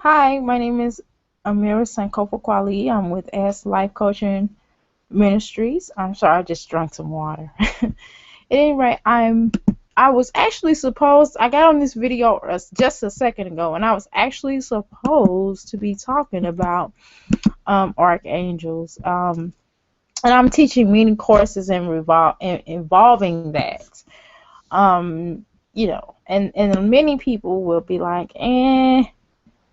Hi, my name is Amira Sankofa Kwali. I'm with S Life Coaching Ministries. I'm sorry, I just drank some water. At any rate, I was actually supposed I got on this video just a second ago, and I was actually supposed to be talking about archangels. And I'm teaching many courses involving that. And many people will be like,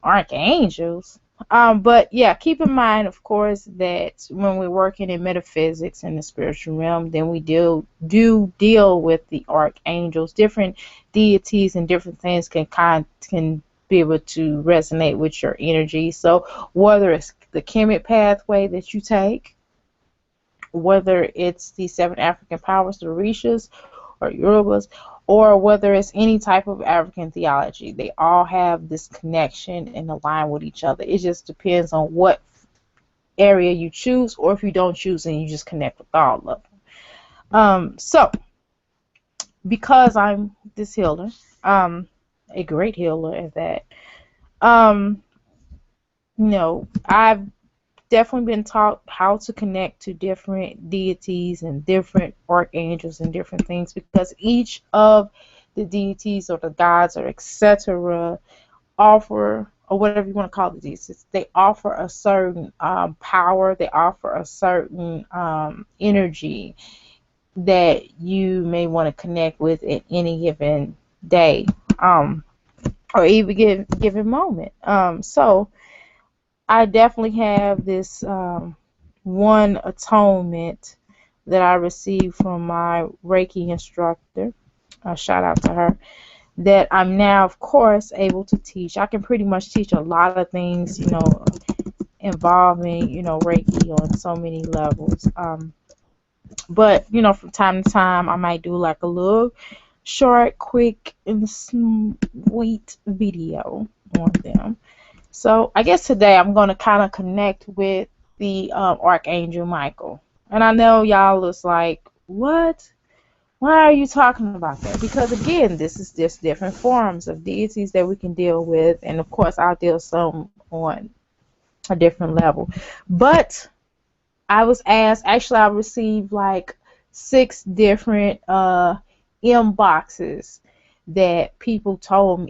archangels. But yeah, keep in mind, of course, that when we're working in metaphysics in the spiritual realm, then we do deal with the archangels. Different deities and different things can be able to resonate with your energy. So whether it's the Kemet pathway that you take, whether it's the seven African powers, the Orishas or Yorubas, or whether it's any type of African theology, they all have this connection and align with each other. It just depends on what area you choose, or if you don't choose and you just connect with all of them. So because I'm this healer, a great healer at that, um, I've definitely been taught how to connect to different deities and different archangels and different things, because each of the deities or the gods or etc. offer, or whatever you want to call the deities, they offer a certain power, they offer a certain energy that you may want to connect with at any given day, um, or even given moment. So I definitely have this one atonement that I received from my Reiki instructor. Shout out to her. That I'm now, of course, able to teach. I can pretty much teach a lot of things, involving, Reiki on so many levels. But, from time to time, I might do like a little short, quick, and sweet video on them. So I guess today I'm going to kind of connect with the Archangel Michael. And I know y'all is like, what? Why are you talking about that? Because again, this is just different forms of deities that we can deal with. And of course, I'll deal some on a different level. But I was asked, actually, I received like six different inboxes that people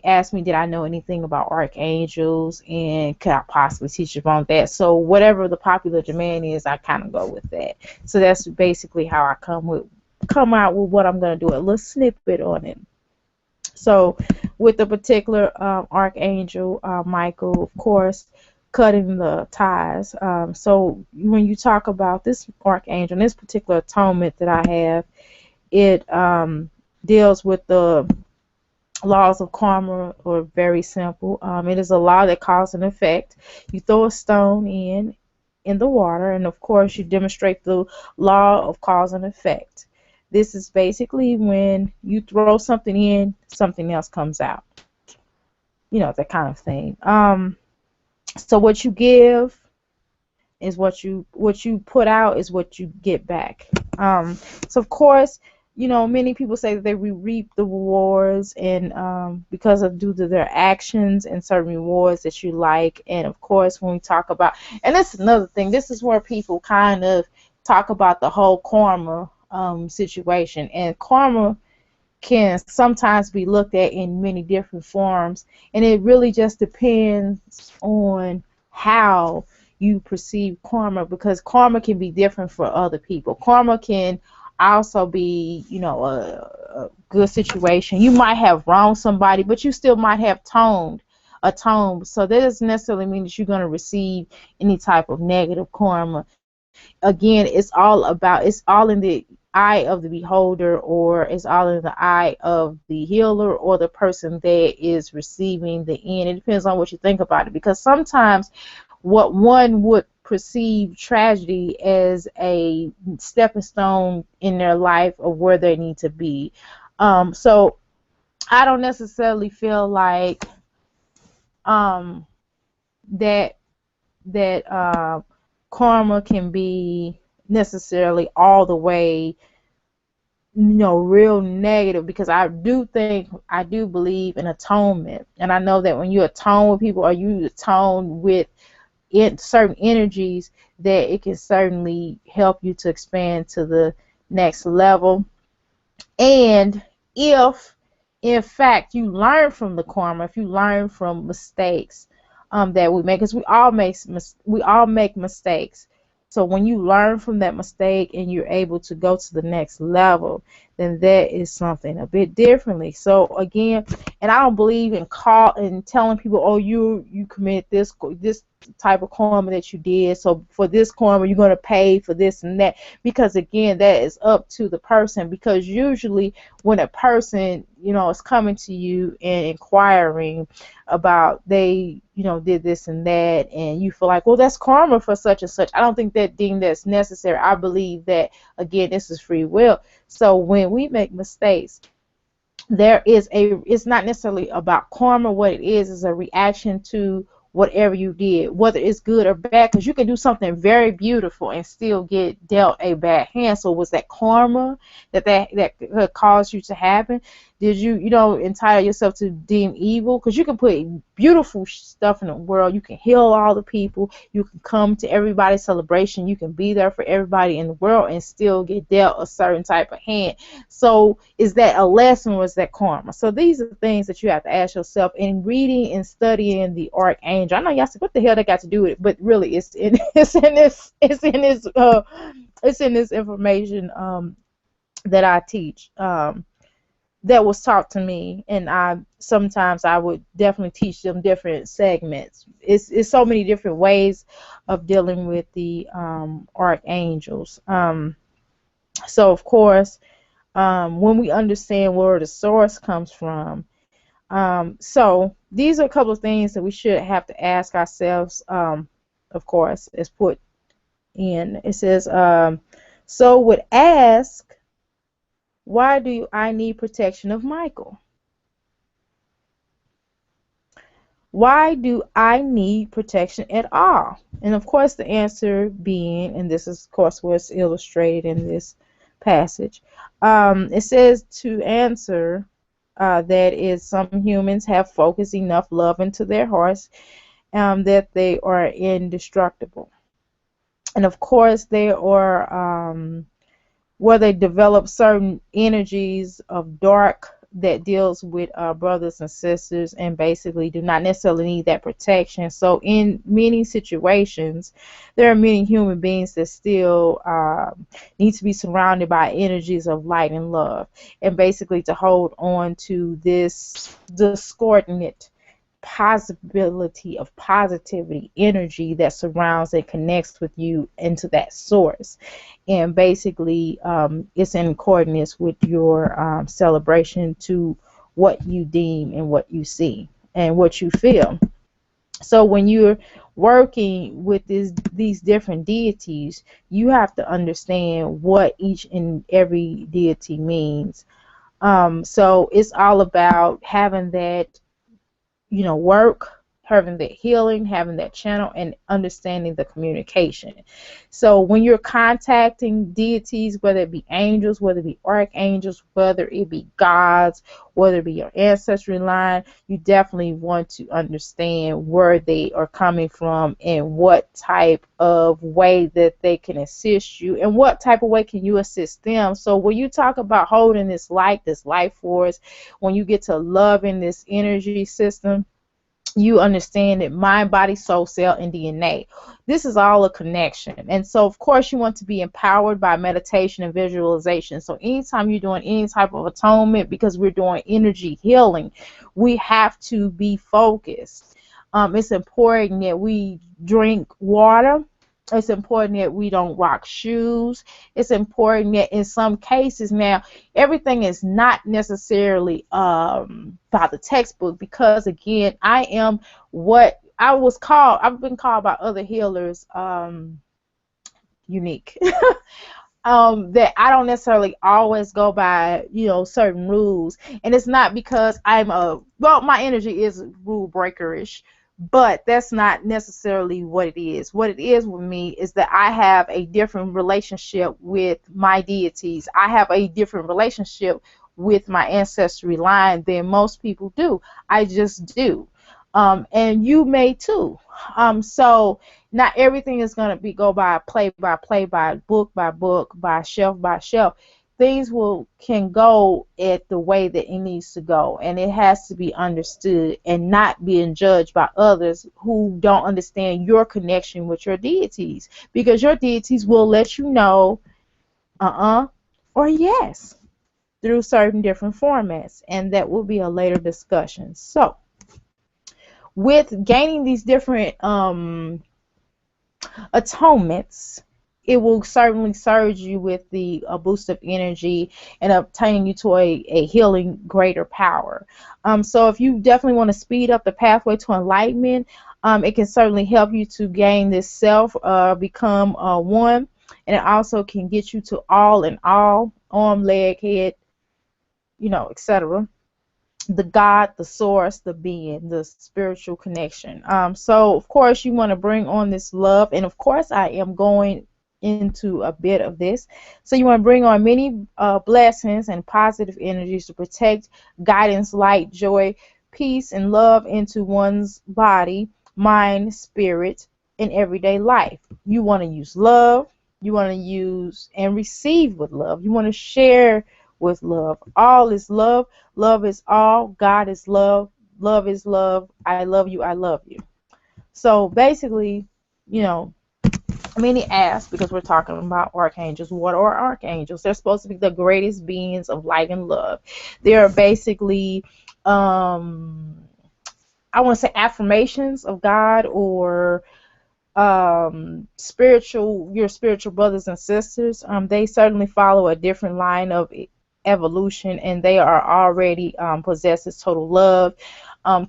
asked me, did I know anything about archangels and could I possibly teach about that? So whatever the popular demand is, I kind of go with that. So that's basically how I come out with what I'm going to do, a little snippet on it. So with the particular Archangel Michael, of course, cutting the ties. So when you talk about this Archangel, this particular atonement that I have, it deals with the laws of karma, or very simple. It is a law that cause and effect. You throw a stone in the water, and of course you demonstrate the law of cause and effect. This is basically when you throw something in, something else comes out. That kind of thing. So what you give is what you put out is what you get back. So of course, many people say that they reap the rewards, and because of due to their actions and certain rewards that you like. And of course, when we talk about, and that's another thing, this is where people kind of talk about the whole karma situation, and karma can sometimes be looked at in many different forms, and it really just depends on how you perceive karma, because karma can be different for other people. Karma can also be, a good situation. You might have wronged somebody, but you still might have atoned. So that doesn't necessarily mean that you're going to receive any type of negative karma. Again, it's all in the eye of the beholder, or it's all in the eye of the healer or the person that is receiving the end. It depends on what you think about it, because sometimes what one would perceive tragedy as a stepping stone in their life of where they need to be. So I don't necessarily feel like um, that karma can be necessarily all the way real negative, because I do believe in atonement, and I know that when you atone with people, or you atone with certain energies, that it can certainly help you to expand to the next level. And if, in fact, you learn from the karma, if you learn from mistakes that we make, because we all make mistakes. So when you learn from that mistake and you're able to go to the next level, then that is something a bit differently. So again, and I don't believe in telling people, oh, you commit this type of karma that you did, so for this karma you're going to pay for this and that, because again, that is up to the person. Because usually when a person is coming to you and inquiring about they did this and that, and you feel like, well, that's karma for such and such, I don't think that's necessary. I believe that, again, this is free will. So when we make mistakes, it's not necessarily about karma. What it is a reaction to whatever you did, whether it's good or bad, because you can do something very beautiful and still get dealt a bad hand. So was that karma that caused you to happen? Did you don't entitle yourself to deem evil? Because you can put beautiful stuff in the world. You can heal all the people. You can come to everybody's celebration. You can be there for everybody in the world and still get dealt a certain type of hand. So is that a lesson, or is that karma? So these are things that you have to ask yourself in reading and studying the Archangel. I know y'all said, what the hell they got to do with it? But really, it's in this information that I teach. That was taught to me, and sometimes I would definitely teach them different segments. It's so many different ways of dealing with the archangels. So of course, when we understand where the source comes from, so these are a couple of things that we should have to ask ourselves. Of course, it's put in. It says, so would ask, why do I need protection of Michael? Why do I need protection at all? And of course, the answer being, and this is of course what's illustrated in this passage, it says to answer that is, some humans have focused enough love into their hearts that they are indestructible. And of course, they are where they develop certain energies of dark that deals with brothers and sisters, and basically do not necessarily need that protection. So in many situations, there are many human beings that still need to be surrounded by energies of light and love, and basically to hold on to this discordant possibility of positivity energy that surrounds and connects with you into that source. And basically it's in accordance with your celebration to what you deem and what you see and what you feel. So when you're working with these different deities, you have to understand what each and every deity means. So it's all about having that work, having that healing, having that channel, and understanding the communication. So when you're contacting deities, whether it be angels, whether it be archangels, whether it be gods, whether it be your ancestry line, you definitely want to understand where they are coming from and what type of way that they can assist you, and what type of way can you assist them. So when you talk about holding this light, this life force, when you get to loving this energy system, you understand that mind, body, soul, cell, and DNA. This is all a connection. And so, of course, you want to be empowered by meditation and visualization. So anytime you're doing any type of atonement, because we're doing energy healing, we have to be focused. It's important that we drink water. It's important that we don't rock shoes. It's important that in some cases, now, everything is not necessarily by the textbook, because again, I am what I was called. I've been called by other healers unique. That I don't necessarily always go by, certain rules. And it's not because my energy is rule breakerish, But that's not necessarily what it is. What it is with me is that I have a different relationship with my deities. I have a different relationship with my ancestry line than most people do. I just do. And you may too. So not everything is going to be go by by play, by book, by shelf. Things will can go at the way that it needs to go, and it has to be understood and not being judged by others who don't understand your connection with your deities, because your deities will let you know or yes through certain different formats, and that will be a later discussion. So with gaining these different atonements, it will certainly surge you with the a boost of energy and obtaining you to a healing greater power. So if you definitely want to speed up the pathway to enlightenment, it can certainly help you to gain this self, become one, and it also can get you to all in all, arm, leg, head, etc. The God, the source, the being, the spiritual connection. So of course you want to bring on this love, and of course I am going into a bit of this. So you want to bring on many blessings and positive energies to protect, guidance, light, joy, peace, and love into one's body, mind, spirit, in everyday life. You want to use love. You want to use and receive with love. You want to share with love. All is love. Love is all. God is love. Love is love. I love you. I love you. So basically, you know, many ask, because we're talking about archangels, what are archangels? They're supposed to be the greatest beings of light and love. They are basically, I want to say, affirmations of God, or your spiritual brothers and sisters. They certainly follow a different line of evolution, and they are already possesses total love,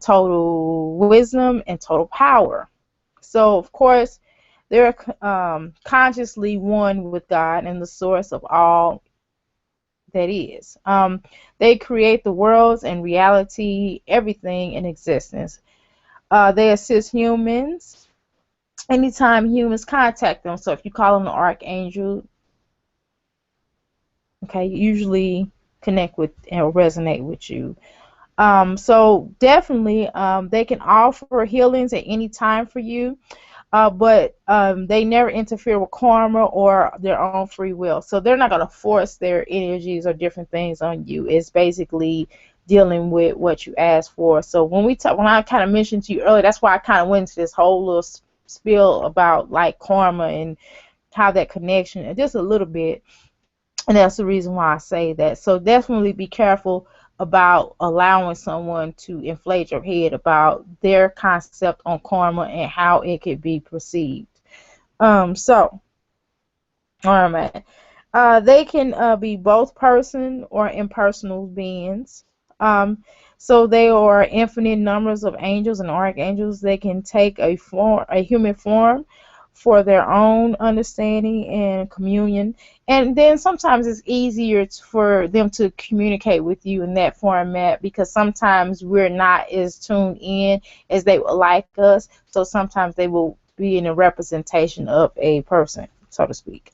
total wisdom, and total power. So of course they're consciously one with God and the source of all that is. They create the worlds and reality, everything in existence. They assist humans anytime humans contact them. So if you call them an archangel, okay, usually connect with and resonate with you. So definitely, they can offer healings at any time for you, but they never interfere with karma or their own free will. So they're not going to force their energies or different things on you. It's basically dealing with what you asked for. So when I kind of mentioned to you earlier, that's why I kind of went into this whole little spiel about like karma and how that connection, and just a little bit. And that's the reason why I say that. So definitely be careful about allowing someone to inflate your head about their concept on karma and how it could be perceived. So, all right. They can be both person or impersonal beings. Um, so they are infinite numbers of angels and archangels. They can take a human form for their own understanding and communion. And then sometimes it's easier for them to communicate with you in that format, because sometimes we're not as tuned in as they would like us. So sometimes they will be in a representation of a person, so to speak.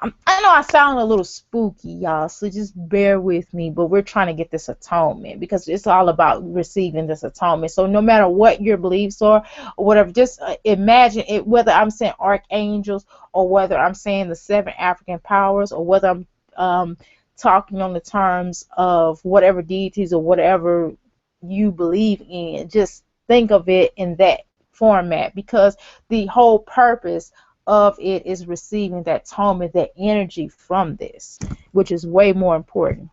I know I sound a little spooky, y'all, so just bear with me, but we're trying to get this atonement, because it's all about receiving this atonement. So no matter what your beliefs are or whatever, just imagine it, whether I'm saying archangels or whether I'm saying the seven African powers, or whether I'm talking on the terms of whatever deities or whatever you believe in. Just think of it in that format, because the whole purpose of it is receiving that atonement, that energy from this, which is way more important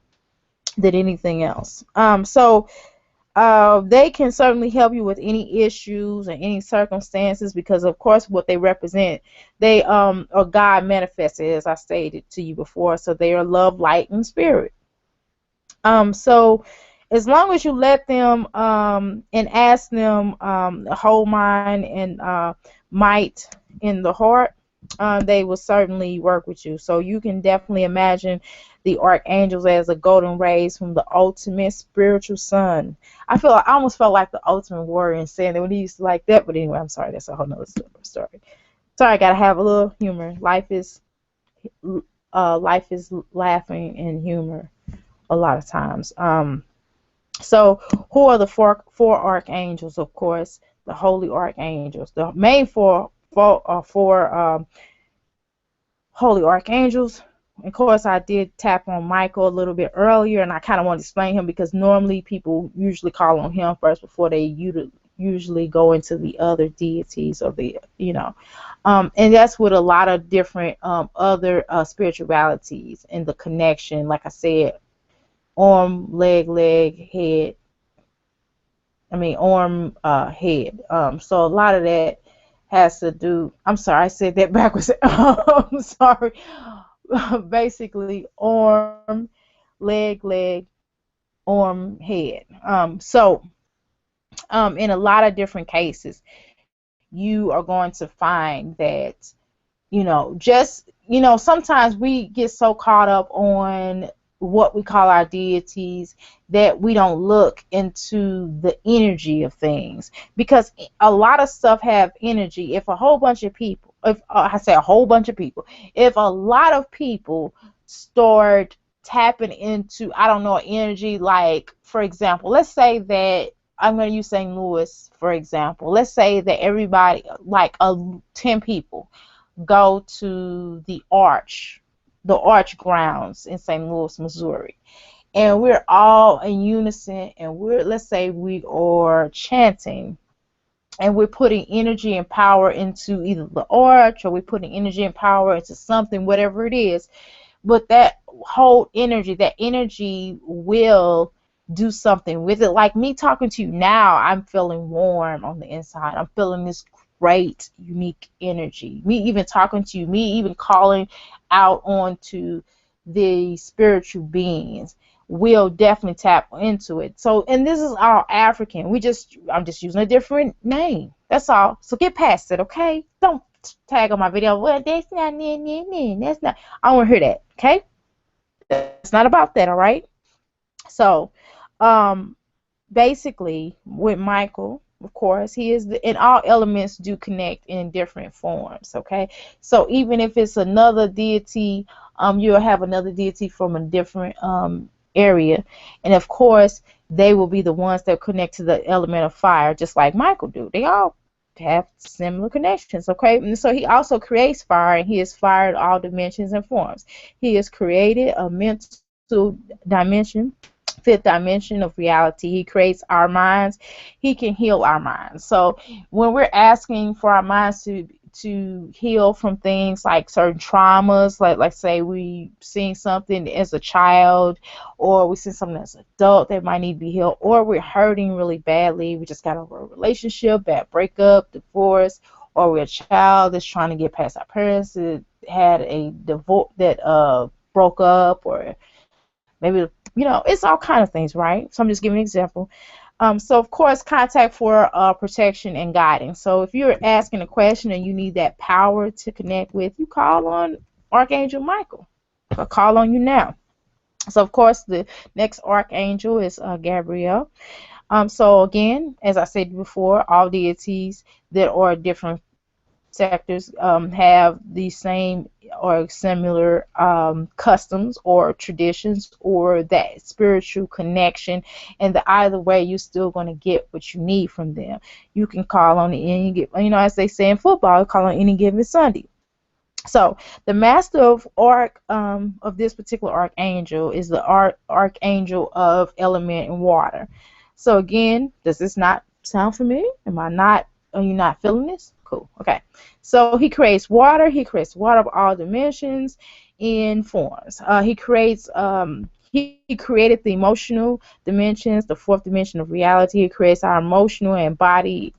than anything else. So they can certainly help you with any issues and any circumstances, because of course what they represent, they are God manifested, as I stated to you before. So they are love, light, and spirit. So as long as you let them and ask them, whole mind and might in the heart, they will certainly work with you. So you can definitely imagine the archangels as a golden rays from the ultimate spiritual sun. I almost felt like the ultimate warrior and saying that when he used to like that. But anyway, I'm sorry, that's a whole nother story. Sorry, I gotta have a little humor. Life is laughing and humor a lot of times. So who are the four archangels? Of course, the holy archangels. The main four holy archangels. Of course, I did tap on Michael a little bit earlier, and I kind of want to explain him because normally people usually call on him first before they usually go into the other deities or and that's with a lot of different other spiritualities and the connection. Like I said, arm, leg, head. I mean, arm, head. So a lot of that has to do. I'm sorry, I said that backwards. I'm sorry. Basically, arm, leg, arm, head. In a lot of different cases, you are going to find that sometimes we get so caught up on what we call our deities that we don't look into the energy of things, because a lot of stuff have energy. If a whole bunch of people, if I say a whole bunch of people, if a lot of people start tapping into, I don't know, energy, like for example, let's say that I'm going to use St. Louis for example. Let's say that everybody, like 10 people, go to the arch grounds in St. Louis, Missouri, and we're all in unison, and let's say we are chanting, and we're putting energy and power into either the arch, or we're putting energy and power into something, whatever it is. But that whole energy, that energy will do something with it. Like me talking to you now, I'm feeling warm on the inside. I'm feeling this great, unique energy. Me even talking to you, me even calling out onto the spiritual beings will definitely tap into it. So, and this is all African. I'm just using a different name. That's all. So get past it, okay? Don't tag on my video. Well, that's not, that's not. I don't want to hear that, okay? It's not about that, all right? So, basically, with Michael, of course, and all elements do connect in different forms, okay? So even if it's another deity, you'll have another deity from a different area, and of course, they will be the ones that connect to the element of fire, just like Michael do. They all have similar connections, okay? And so he also creates fire, and he is fire in all dimensions and forms. He has created a mental dimension, fifth dimension of reality. He creates our minds. He can heal our minds. So when we're asking for our minds to heal from things like certain traumas, like say we seen something as a child, or we seen something as an adult that might need to be healed, or we're hurting really badly, we just got over a relationship, bad breakup, divorce, or we're a child that's trying to get past our parents that had a divorce that broke up, or maybe it's all kind of things, right? So I'm just giving an example. So of course, contact for protection and guidance. So if you're asking a question and you need that power to connect with, you call on Archangel Michael. I'll call on you now. So of course, the next archangel is Gabriel. So again, as I said before, all deities that are different sectors have the same or similar customs or traditions or that spiritual connection, and either way you're still going to get what you need from them. You can call on any, as they say in football, call on any given Sunday. So the master of this particular archangel is the archangel of element and water. So again, does this not sound familiar? Are you not feeling this? Cool. Okay. So he creates water. He creates water of all dimensions in forms. He created the emotional dimensions, the fourth dimension of reality. He creates our emotional and body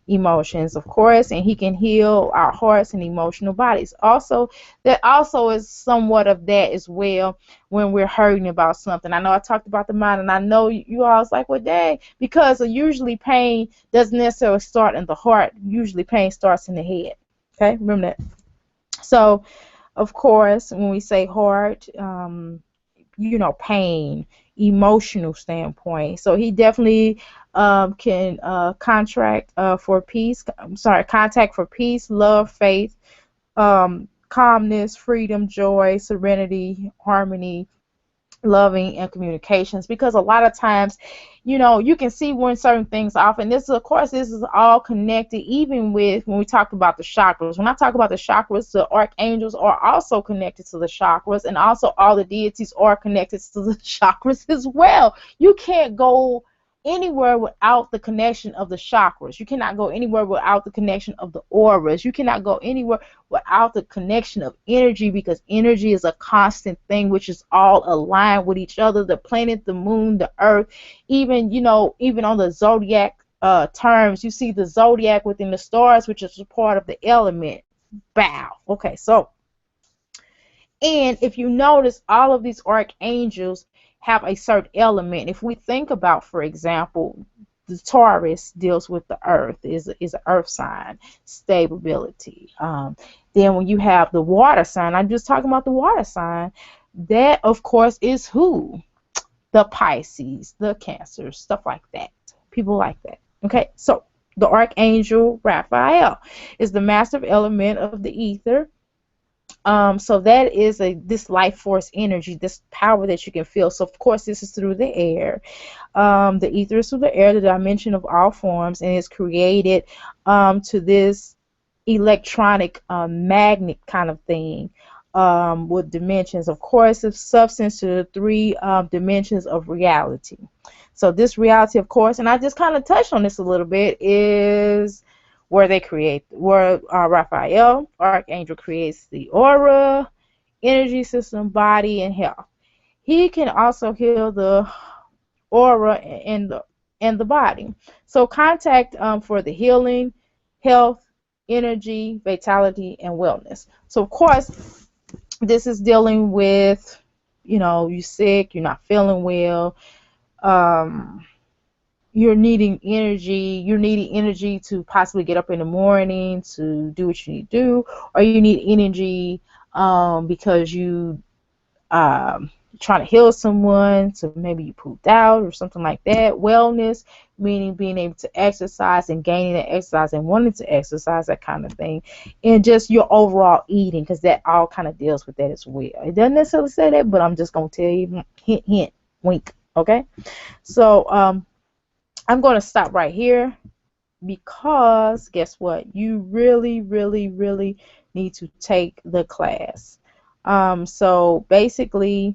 emotions, of course, and he can heal our hearts and emotional bodies. That also is somewhat of that as well when we're hurting about something. I know I talked about the mind, and I know you all was like, well, dang, because usually pain doesn't necessarily start in the heart. Usually pain starts in the head. Okay, remember that. So, of course, when we say heart, pain, emotional standpoint. So he definitely can contact for peace, love, faith, calmness, freedom, joy, serenity, harmony, loving, and communications. Because a lot of times, you can see when certain things off, and this is all connected, even with when we talk about the chakras. When I talk about the chakras, the archangels are also connected to the chakras, and also all the deities are connected to the chakras as well. You can't go anywhere without the connection of the chakras. You cannot go anywhere without the connection of the auras. You cannot go anywhere without the connection of energy, because energy is a constant thing, which is all aligned with each other. The planet, the moon, the earth, even on the zodiac terms, you see the zodiac within the stars, which is a part of the element. Bow. Okay, so, and if you notice, all of these archangels have a certain element. If we think about, for example, the Taurus deals with the earth, is an earth sign, stability. Then when you have the water sign, I'm just talking about the water sign, that of course is who? The Pisces, the Cancer, stuff like that. People like that. Okay, so the Archangel Raphael is the master element of the ether. So that is this life force energy, this power that you can feel. So of course this is through the air. The ether is through the air, the dimension of all forms, and it's created to this electronic magnet kind of thing, with dimensions. Of course, it's substance to the three dimensions of reality. So this reality, of course, and I just kind of touched on this a little bit, is where Raphael, Archangel, creates the aura, energy system, body, and health. He can also heal the aura and the body. So contact for the healing, health, energy, vitality, and wellness. So of course, this is dealing with, you're sick, you're not feeling well, you're needing energy to possibly get up in the morning to do what you need to do, or you need energy because you trying to heal someone, so maybe you pooped out or something like that. Wellness, meaning being able to exercise and gaining that exercise and wanting to exercise, that kind of thing. And just your overall eating, because that all kind of deals with that as well. It doesn't necessarily say that, but I'm just going to tell you, hint, hint, wink. Okay, so I'm going to stop right here, because guess what? You really, really, really need to take the class. So basically,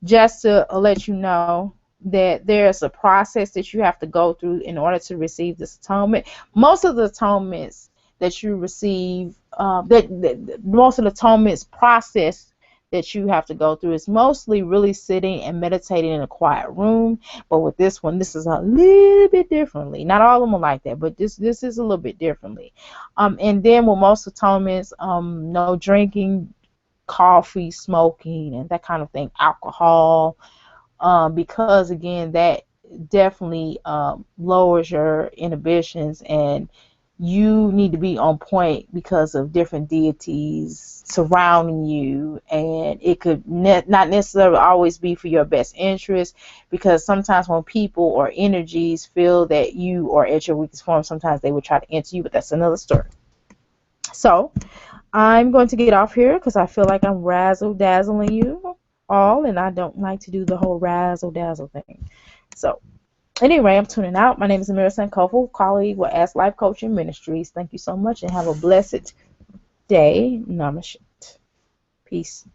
just to let you know that there's a process that you have to go through in order to receive this atonement. Most of the atonements that you receive, most of the atonements process that you have to go through is mostly really sitting and meditating in a quiet room. But with this one, this is a little bit differently. Not all of them are like that, but this is a little bit differently. And then with most atonements, no drinking, coffee, smoking, and that kind of thing, alcohol, because again, that definitely lowers your inhibitions, and you need to be on point because of different deities surrounding you, and it could not necessarily always be for your best interest, because sometimes when people or energies feel that you are at your weakest form, sometimes they will try to enter you, but that's another story. So I'm going to get off here because I feel like I'm razzle-dazzling you all, and I don't like to do the whole razzle-dazzle thing. So anyway, I'm tuning out. My name is Amira Sankofa, colleague with Ask Life Coaching Ministries. Thank you so much, and have a blessed day. Namaste. Peace.